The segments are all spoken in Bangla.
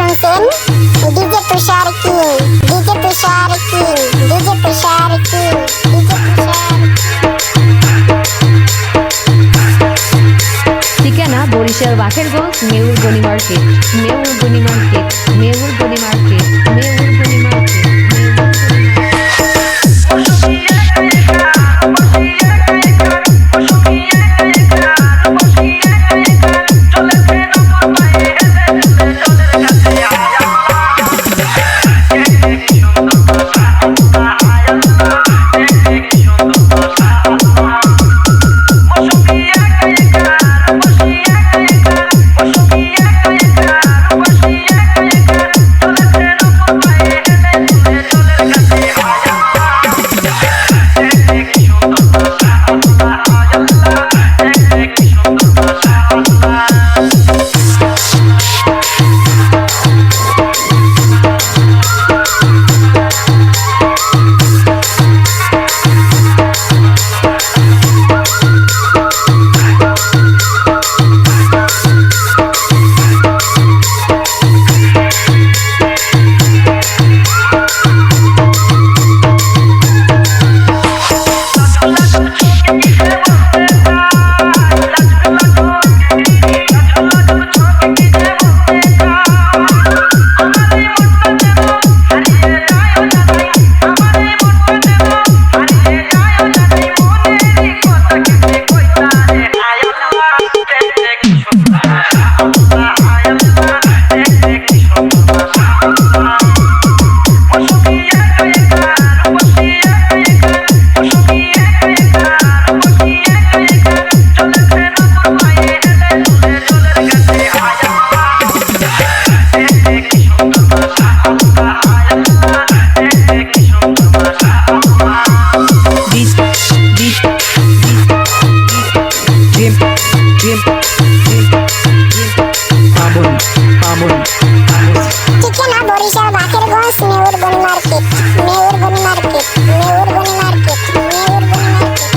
শুনছেন DJ Tushar king, DJ Tushar king, DJ Tushar king, DJ Tushar. ঠিকানা Barishal Bakerganj Meur Gani market, Meur Gani market, Meur Gani market, Meur Gani market. ঠিকানা Barishal Bakerganj Meur Gani market, Meur Gani market, Meur Gani market, Meur Gani market.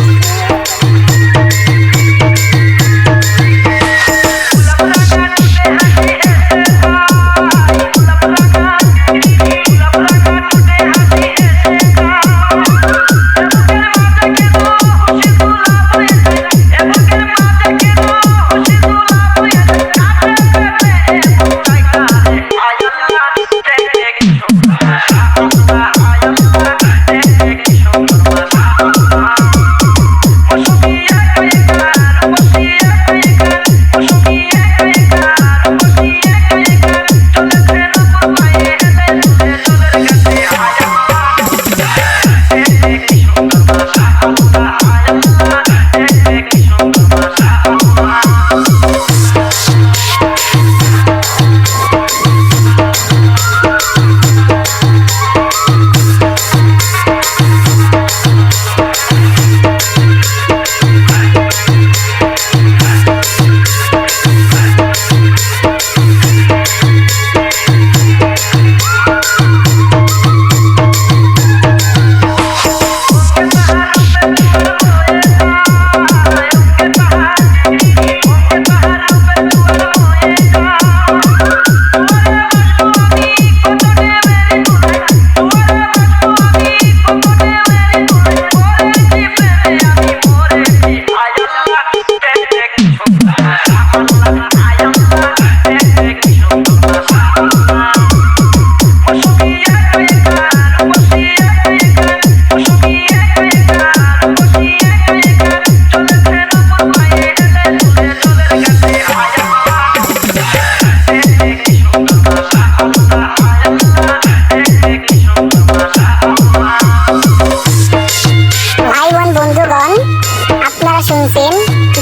শুনছেন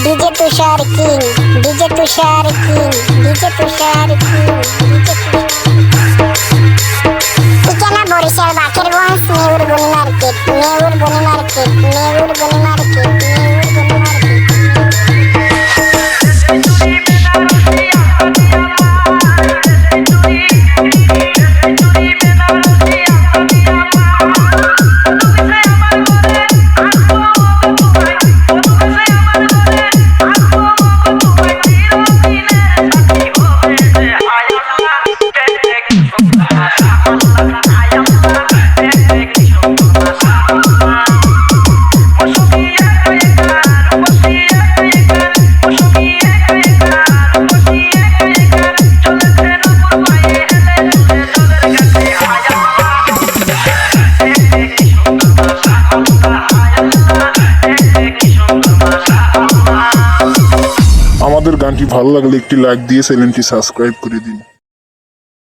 DJ Tushar king, DJ Tushar king, DJ Tushar king, DJ Tushar. ঠিকানা Barishal Bakerganj Meur Gani market, Meur Gani market, Meur Gani market, Meur Gani market. ভিডিওটি ভালো লাগলে একটি লাইক দিয়ে চ্যানেলটি সাবস্ক্রাইব করে দিন।